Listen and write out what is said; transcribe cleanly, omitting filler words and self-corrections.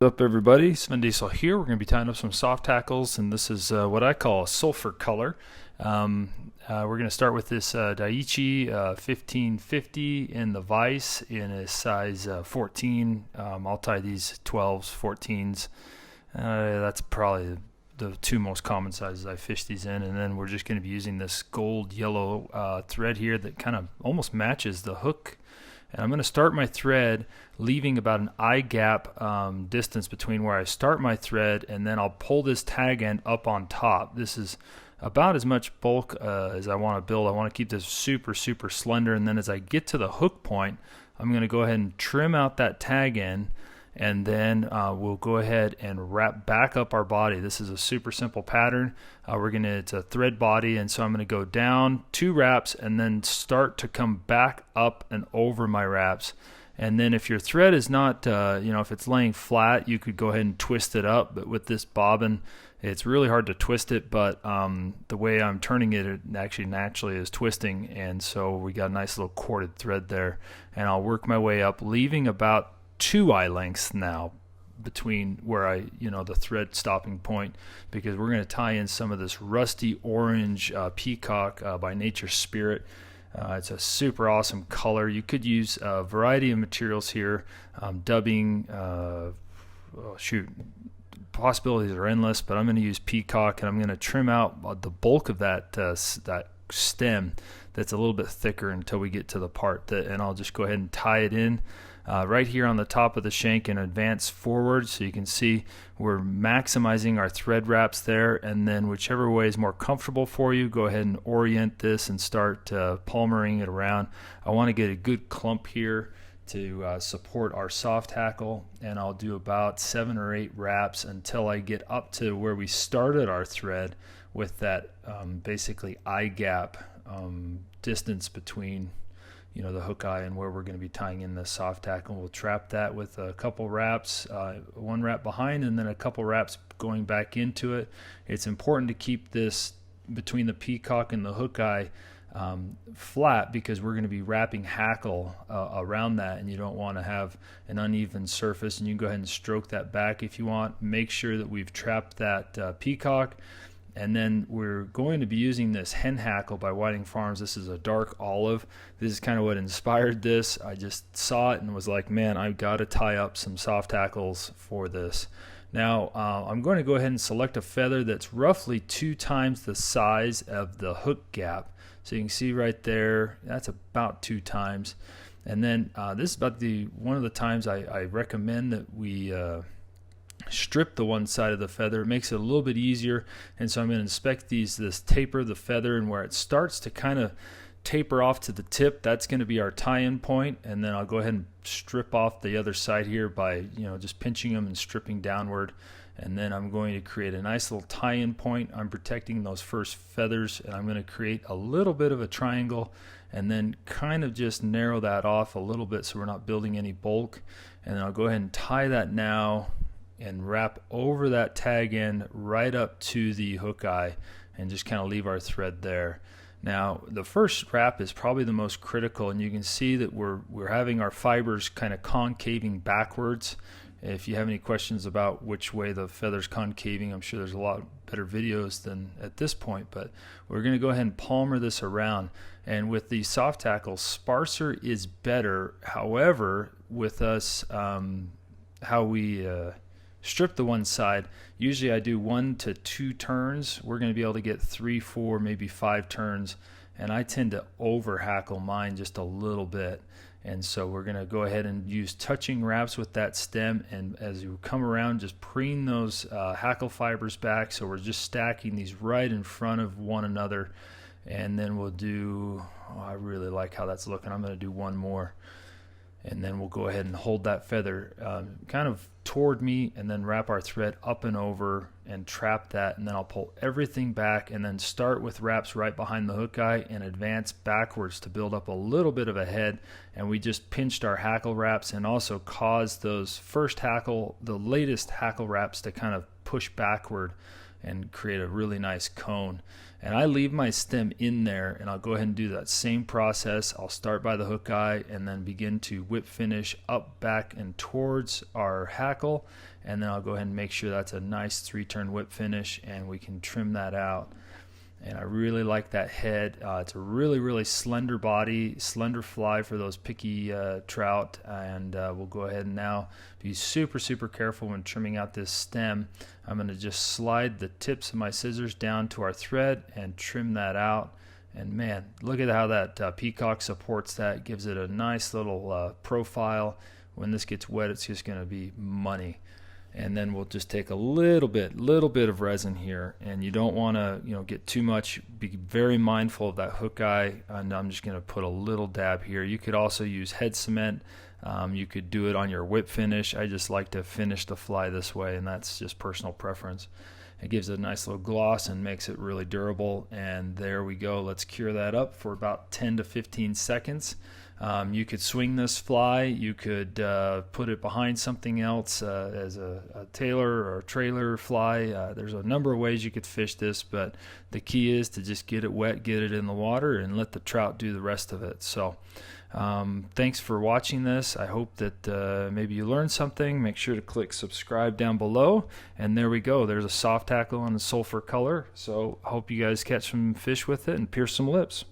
What's up, everybody? Sven Diesel here. We're going to be tying up some soft hackles, and this is what I call a sulfur color. We're going to start with this Daiichi 1550 in the vise in a size 14. I'll tie these 12s, 14s. That's probably the two most common sizes I fish these in, and then we're just going to be using this gold yellow thread here that kind of almost matches the hook. And I'm going to start my thread leaving about an eye gap distance between where I start my thread, and then I'll pull this tag end up on top. This is about as much bulk as I want to build. I want to keep this super slender, and then as I get to the hook point, I'm going to go ahead and trim out that tag end, and then we'll go ahead and wrap back up our body. This is a super simple pattern. It's a thread body, and so I'm going to go down 2 wraps and then start to come back up and over my wraps. And then if your thread is not, if it's laying flat, you could go ahead and twist it up. But with this bobbin, it's really hard to twist it, but the way I'm turning it, it actually naturally is twisting, and so we got a nice little corded thread there. And I'll work my way up, leaving about 2 eye lengths now between where the thread stopping point, because we're going to tie in some of this rusty orange Peacock by Nature Spirit. It's a super awesome color. You could use a variety of materials here. Dubbing, possibilities are endless, but I'm going to use Peacock, and I'm going to trim out the bulk of that stem that's a little bit thicker until we get to the part and I'll just go ahead and tie it in right here on the top of the shank and advance forward, so you can see we're maximizing our thread wraps there. And then whichever way is more comfortable for you, go ahead and orient this and start palmering it around. I want to get a good clump here to support our soft hackle, and I'll do about 7 or 8 wraps until I get up to where we started our thread with that basically eye gap distance between the hook eye and where we're going to be tying in the soft hackle. We'll trap that with a couple wraps, 1 wrap behind and then a couple wraps going back into it. It's important to keep this between the Peacock and the hook eye flat, because we're going to be wrapping hackle around that, and you don't want to have an uneven surface. And you can go ahead and stroke that back if you want. Make sure that we've trapped that Peacock. And then we're going to be using this hen hackle by Whiting Farms. This is a dark olive. This is kind of what inspired this. I just saw it and was like, man, I've got to tie up some soft hackles for this. Now I'm going to go ahead and select a feather that's roughly 2 times the size of the hook gap. So you can see right there, that's about 2 times. And then this is about one of the times I recommend that we strip the one side of the feather. It makes it a little bit easier. And so I'm going to inspect this taper of the feather, and where it starts to kind of taper off to the tip, that's going to be our tie-in point. And then I'll go ahead and strip off the other side here by just pinching them and stripping downward. And then I'm going to create a nice little tie-in point. I'm protecting those first feathers, and I'm going to create a little bit of a triangle and then kind of just narrow that off a little bit so we're not building any bulk. And then I'll go ahead and tie that now and wrap over that tag end right up to the hook eye, and just kind of leave our thread there. Now the first wrap is probably the most critical, and you can see that we're having our fibers kind of concaving backwards. If you have any questions about which way the feather's concaving, I'm sure there's a lot better videos than at this point, but we're going to go ahead and palmer this around. And with the soft hackle, sparser is better. However, with us, how we strip the one side, usually I do 1 to 2 turns. We're going to be able to get 3, 4, maybe 5 turns, and I tend to over hackle mine just a little bit. And so we're going to go ahead and use touching wraps with that stem, and as you come around, just preen those hackle fibers back, so we're just stacking these right in front of one another. And then we'll do, I really like how that's looking. I'm going to do 1 more. And then we'll go ahead and hold that feather kind of toward me, and then wrap our thread up and over and trap that. And then I'll pull everything back and then start with wraps right behind the hook eye and advance backwards to build up a little bit of a head. And we just pinched our hackle wraps and also caused those the latest hackle wraps to kind of push backward and create a really nice cone. And I leave my stem in there, and I'll go ahead and do that same process. I'll start by the hook eye and then begin to whip finish up, back, and towards our hackle, and then I'll go ahead and make sure that's a nice 3-turn whip finish, and we can trim that out. And I really like that head. It's a really slender body, slender fly for those picky trout. And we'll go ahead and now be super careful when trimming out this stem. I'm going to just slide the tips of my scissors down to our thread and trim that out. And man, look at how that Peacock supports that. Gives it a nice little profile. When this gets wet, it's just going to be money. And then we'll just take a little bit of resin here, and you don't want to get too much. Be very mindful of that hook eye, and I'm just going to put a little dab here. You could also use head cement. You could do it on your whip finish. I just like to finish the fly this way, and that's just personal preference. It gives it a nice little gloss and makes it really durable. And there we go. Let's cure that up for about 10 to 15 seconds. You could swing this fly. You could put it behind something else as a tailor or a trailer fly. There's a number of ways you could fish this, but the key is to just get it wet, get it in the water, and let the trout do the rest of it. So thanks for watching this. I hope that maybe you learned something. Make sure to click subscribe down below. And there we go. There's a soft hackle in a sulfur color. So I hope you guys catch some fish with it and pierce some lips.